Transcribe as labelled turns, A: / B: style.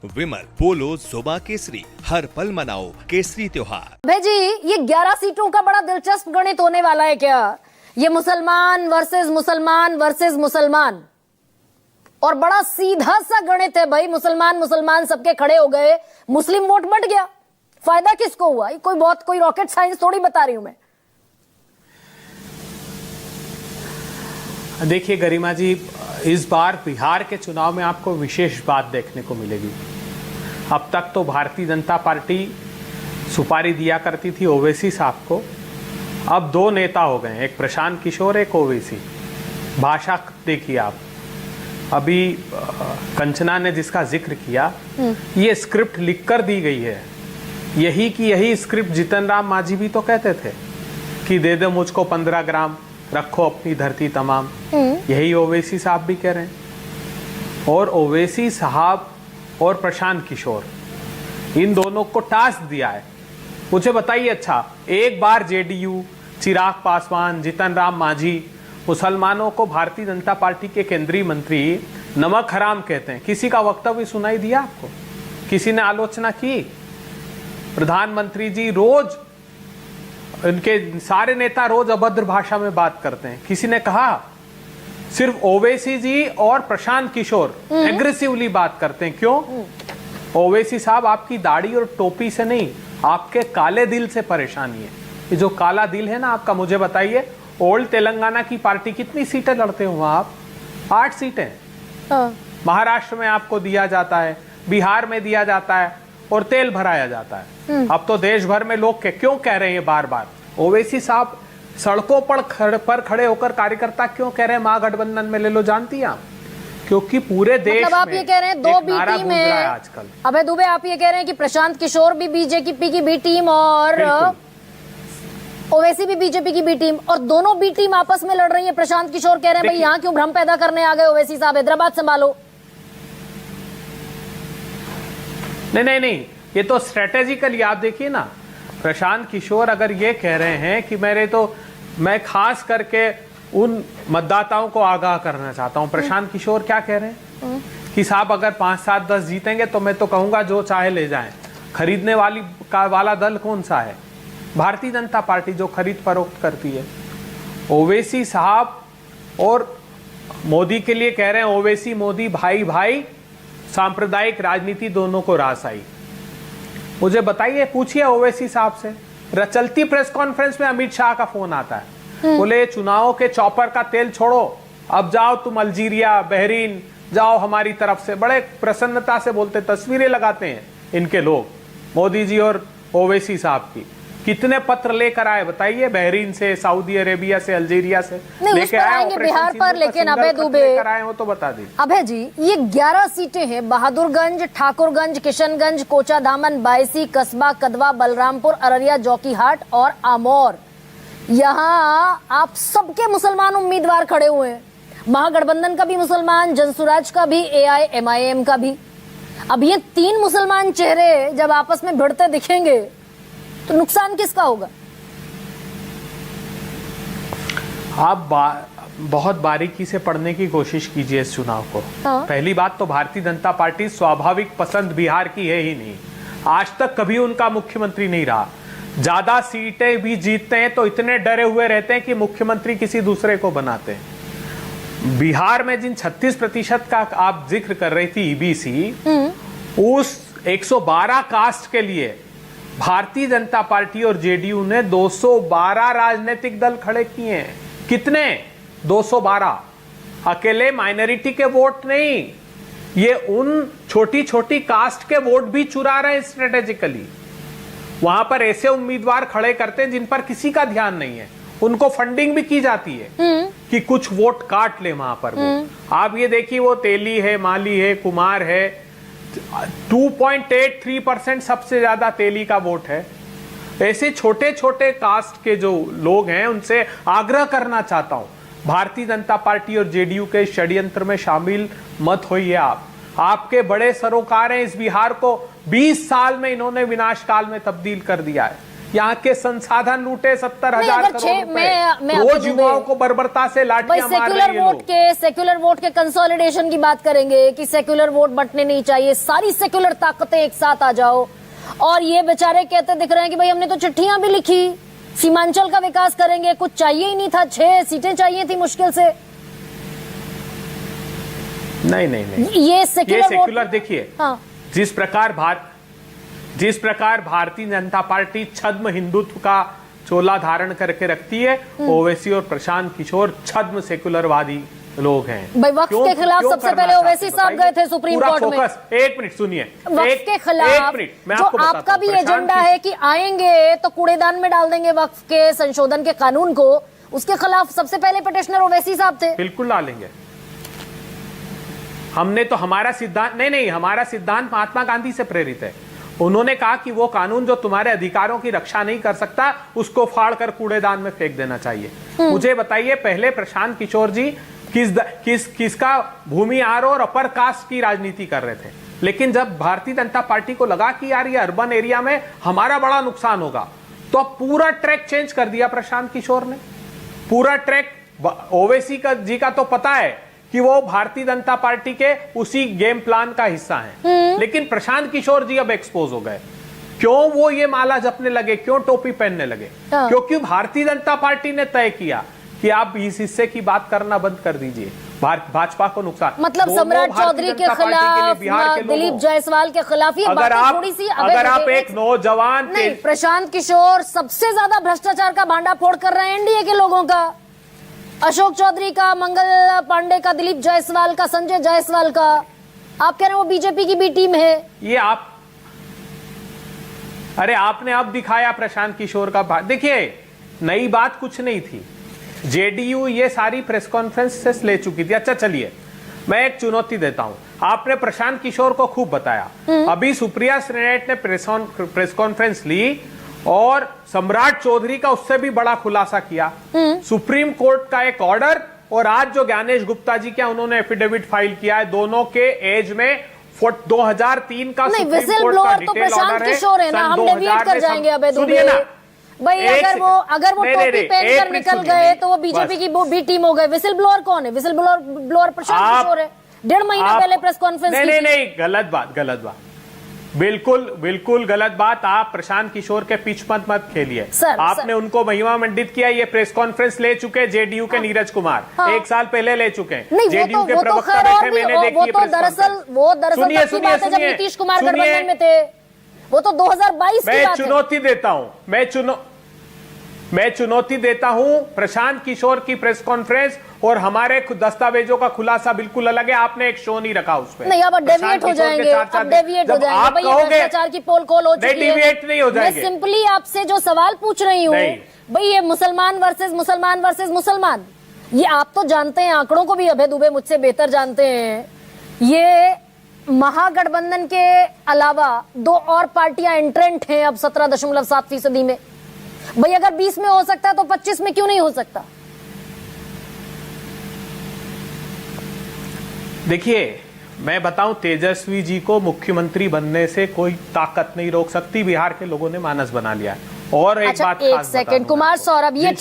A: विमल, पोलो, जोबा केसरी, हर पल मनाओ केसरी त्योहार।
B: भाई जी, ये 11 सीटों का बड़ा दिलचस्प गणित होने वाला है क्या? ये मुसलमान वर्सेस मुसलमान और बड़ा सीधा सा गणित है भाई। मुसलमान सबके खड़े हो गए, मुस्लिम वोट बट गया। फायदा किसको हुआ? कोई रॉकेट साइंस थोड़ी बता रही हूं मैं।
C: देखिए गरिमा जी, इस बार बिहार के चुनाव में आपको विशेष बात देखने को मिलेगी। अब तक तो भारतीय जनता पार्टी सुपारी दिया करती थी ओवैसी साहब को। अब दो नेता हो गए, एक प्रशांत किशोर, एक ओवैसी। भाषा देखिए आप, अभी कंचना ने जिसका जिक्र किया, ये स्क्रिप्ट लिखकर दी गई है। यही की यही स्क्रिप्ट जितन राम मांझी भी तो कहते थे कि दे दे मुझको 15 ग्राम, रखो अपनी धरती तमाम। यही ओवैसी साहब भी कह रहे हैं। और ओवैसी साहब और प्रशांत किशोर, इन दोनों को टास्क दिया है। मुझे बताइए, अच्छा एक बार जेडीयू, चिराग पासवान, जितन राम मांझी मुसलमानों को भारतीय जनता पार्टी के केंद्रीय मंत्री नमक हराम कहते हैं, किसी का वक्तव्य सुनाई दिया आपको? किसी ने आलोचना की? प्रधानमंत्री जी रोज, इनके सारे नेता रोज अभद्र भाषा में बात करते हैं, किसी ने कहा? सिर्फ ओवैसी जी और प्रशांत किशोर एग्रेसिवली बात करते हैं। क्यों? ओवैसी साहब आपकी दाढ़ी और टोपी से नहीं, आपके काले दिल से परेशानी है। ये जो काला दिल है ना आपका, मुझे बताइए, ओल्ड तेलंगाना की पार्टी कितनी सीटें लड़ते हो आप? 8 सीटें। महाराष्ट्र में आपको दिया जाता है, बिहार में दिया जाता है और तेल भराया जाता है। अब तो देश भर में लोग क्यों कह रहे हैं बार बार? ओवैसी साहब सड़कों पर खड़े होकर कार्यकर्ता क्यों कह रहे हैं महागठबंधन में ले लो? जानती हैं आप? क्योंकि पूरे देश
B: मतलब आप ये कह रहे हैं दो बी टीम है
C: आजकल।
B: अबे दुबे, आप ये कह रहे हैं कि प्रशांत किशोर भी बीजेपी की बी टीम और ओवैसी भी बीजेपी की बी टीम, और दोनों बी टीम आपस में लड़ रही है। प्रशांत किशोर कह रहे हैं भाई यहाँ क्यों भ्रम पैदा करने आ गए ओवैसी साहब, हैदराबाद संभालो।
C: नहीं, ये तो स्ट्रेटेजिकली आप देखिए ना। प्रशांत किशोर अगर ये कह रहे हैं कि मैं खास करके उन मतदाताओं को आगाह करना चाहता हूं। प्रशांत किशोर क्या कह रहे हैं कि साहब अगर 5, 7, 10 जीतेंगे तो मैं तो कहूंगा जो चाहे ले जाएं। खरीदने वाला दल कौन सा है? भारतीय जनता पार्टी, जो खरीद फरोख्त करती है। ओवैसी साहब और मोदी के लिए कह रहे हैं, ओवैसी मोदी भाई भाई, सांप्रदायिक राजनीति दोनों को रास आई। मुझे बताइए, पूछिए ओवैसी साहब से। चलती प्रेस कॉन्फ्रेंस में अमित शाह का फोन आता है, बोले चुनावों के चॉपर का तेल छोड़ो, अब जाओ तुम अल्जीरिया, बहरीन जाओ हमारी तरफ से। बड़े प्रसन्नता से बोलते, तस्वीरें लगाते हैं इनके लोग, मोदी जी और ओवैसी साहब की। कितने पत्र लेकर आए बताइए? बहरीन से, सऊदी अरेबिया से, अल्जीरिया से
B: लेके आए बिहार पर। लेकिन अबे दुबे
C: आए हो तो बता दी।
B: अबे जी, ये 11 सीटें हैं। बहादुरगंज, ठाकुरगंज, किशनगंज, कोचाधामन, बायसी, कस्बा, कदवा, बलरामपुर, अररिया, जोकीहाट और आमौर। यहाँ आप सबके मुसलमान उम्मीदवार खड़े हुए हैं। महागठबंधन का भी मुसलमान, जनसुराज का भी, AIMIM का भी। अब ये 3 मुसलमान चेहरे जब आपस में भिड़ते दिखेंगे तो नुकसान किसका होगा?
C: आप बहुत बारीकी से पढ़ने की कोशिश कीजिए इस चुनाव को। पहली बात तो भारतीय जनता पार्टी स्वाभाविक पसंद बिहार की है ही नहीं। आज तक कभी उनका मुख्यमंत्री नहीं रहा। ज्यादा सीटें भी जीतते हैं तो इतने डरे हुए रहते हैं कि मुख्यमंत्री किसी दूसरे को बनाते हैं। बिहार में जिन 36% का आप जिक्र कर रही थी EBC, उस 112 कास्ट के लिए भारतीय जनता पार्टी और जेडीयू ने 212 राजनीतिक दल खड़े किए हैं। कितने? 212। अकेले माइनॉरिटी के वोट नहीं, ये उन छोटी छोटी कास्ट के वोट भी चुरा रहे हैं स्ट्रेटेजिकली। वहां पर ऐसे उम्मीदवार खड़े करते हैं जिन पर किसी का ध्यान नहीं है। उनको फंडिंग भी की जाती है कि कुछ वोट काट ले वहां पर वो। आप ये देखिए, वो तेली है, माली है, कुमार है, 2.83% सबसे ज्यादा तेली का वोट है। ऐसे छोटे छोटे कास्ट के जो लोग हैं, उनसे आग्रह करना चाहता हूं, भारतीय जनता पार्टी और जेडीयू के षड्यंत्र में शामिल मत होइए आप। आपके बड़े सरोकार हैं इस बिहार को 20 साल में इन्होंने विनाश काल में तब्दील कर दिया है। यहाँ के संसाधन लूटे 70,000
B: अगर
C: करोड़
B: छह-
C: रुपए।
B: मैं
C: रोज
B: आपको
C: युवाओं
B: दुबे-
C: को बर्बरता से
B: भाई
C: लाठियां मार रहे हैं लोग।
B: सेक्युलर वोट के कंसोलिडेशन की बात करेंगे कि सेक्युलर वोट बंटने नहीं चाहिए, सारी सेक्युलर ताकतें एक साथ आ जाओ। और ये बेचारे कहते दिख रहे हैं कि भाई हमने तो चिट्ठियां भी लिखी, सीमांचल का विकास करेंगे, कुछ चाहिए ही नहीं था, 6 सीटें चाहिए थी मुश्किल से।
C: नहीं
B: ये
C: सेक्युलर देखिए,
B: हाँ।
C: जिस प्रकार भारतीय जनता पार्टी छद्म हिंदुत्व का चोला धारण करके रखती है, ओवैसी और प्रशांत किशोर छद्म सेकुलरवादी लोग हैं।
B: भाई वक्फ के खिलाफ सबसे पहले ओवैसी साहब गए थे सुप्रीम कोर्ट में।
C: एक मिनट सुनिए,
B: वक्फ के खिलाफ जो आपका भी एजेंडा है कि आएंगे तो कूड़ेदान में डाल देंगे वक्फ के संशोधन के कानून को, उसके खिलाफ सबसे पहले पिटिशनर ओवैसी साहब थे।
C: बिल्कुल डालेंगे। हमने तो हमारा सिद्धांत नहीं, हमारा सिद्धांत महात्मा गांधी से प्रेरित है। उन्होंने कहा कि वो कानून जो तुम्हारे अधिकारों की रक्षा नहीं कर सकता, उसको फाड़ कर कूड़ेदान में फेंक देना चाहिए। मुझे बताइए, पहले प्रशांत किशोर जी किसका भूमि आरोह और अपर कास्ट की राजनीति कर रहे थे, लेकिन जब भारतीय जनता पार्टी को लगा कि यार ये अर्बन एरिया में हमारा बड़ा नुकसान होगा, तो अब पूरा ट्रैक चेंज कर दिया प्रशांत किशोर ने। पूरा ट्रैक ओवैसी जी का तो पता है कि वो भारतीय जनता पार्टी के उसी गेम प्लान का हिस्सा हैं, लेकिन प्रशांत किशोर जी अब एक्सपोज हो गए। क्यों वो ये माला जपने लगे, क्यों टोपी पहनने लगे? क्योंकि भारतीय जनता पार्टी ने तय किया कि आप इस हिस्से की बात करना बंद कर दीजिए, भाजपा को नुकसान।
B: मतलब सम्राट चौधरी के खिलाफ, दिलीप जायसवाल के खिलाफ ये बातें थोड़ी सी
C: अगर आप एक नौजवान
B: नहीं, प्रशांत किशोर सबसे ज्यादा भ्रष्टाचार का भांडाफोड़ कर रहे हैं एनडीए के लोगों का, अशोक चौधरी का, मंगल पांडे का, दिलीप जायसवाल का, संजय जायसवाल का। आप कह रहे हो वो बीजेपी की भी टीम है।
C: ये अरे आपने अब दिखाया प्रशांत किशोर का। देखिए, नई बात कुछ नहीं थी, जेडीयू ये सारी प्रेस कॉन्फ्रेंसेस ले चुकी थी। अच्छा चलिए, मैं एक चुनौती देता हूं। आपने प्रशांत किशोर को खूब बताया, अभी सुप्रिया श्रीनेट ने प्रेस कॉन्फ्रेंस ली और सम्राट चौधरी का उससे भी बड़ा खुलासा किया। सुप्रीम कोर्ट का एक ऑर्डर और आज जो ज्ञानेश गुप्ता जी क्या उन्होंने एफिडेविट फाइल किया है, दोनों के एज में 2003 का
B: नहीं,
C: सुप्रीम
B: विसिल
C: कोर्ट का
B: ब्लोअर तो
C: डिटेल
B: प्रशांत
C: ऑर्डर है।
B: किशोर है ना, हम डेविएट कर जाएंगे। अबे
C: सुनिए ना
B: भाई, अगर वो टोपी पहनकर निकल गए तो वो बीजेपी की भी टीम हो गए। विसिल ब्लोअर कौन है? विसिल ब्लोअर प्रशांत किशोर है। 1.5 महीना पहले प्रेस कॉन्फ्रेंस की।
C: नहीं, गलत बात, बिल्कुल गलत बात। आप प्रशांत किशोर के पिच मत खेलिए। आपने उनको महिमा मंडित किया। ये प्रेस कॉन्फ्रेंस ले चुके जेडीयू के नीरज कुमार, 1 साल पहले ले चुके हैं। जेडीयू के प्रवक्ता बैठे, मैंने देखी है।
B: दरअसल जब नीतीश कुमार गठबंधन में थे, वो तो 2022 की बात है।
C: मैं चुनौती देता हूं प्रशांत किशोर की प्रेस कॉन्फ्रेंस और हमारे दस्तावेजों का खुलासा बिल्कुल अलग है। आपने एक शो नहीं रखा उसमें।
B: नहीं, अब डेविएट हो जाएंगे,
C: आप कहोगे
B: भ्रष्टाचार की पोल खोल हो चुकी है।
C: डेविएट नहीं हो जाएंगे।
B: मैं सिंपली आपसे जो सवाल पूछ रही हूँ भाई, ये मुसलमान वर्सेस मुसलमान, ये आप तो जानते हैं, आंकड़ों को भी अभय दुबे मुझसे बेहतर जानते हैं। ये महागठबंधन के अलावा 2 और पार्टियां एंट्रेंट हैं अब 17.7% में। भाई अगर 20 में हो सकता है तो 25 में क्यों नहीं हो सकता?
C: देखिए, मैं बताऊं, तेजस्वी जी को मुख्यमंत्री बनने से कोई ताकत नहीं रोक सकती। बिहार के लोगों ने मानस बना लिया। और एक बात,
B: एक सेकंड कुमार सौरभ, ये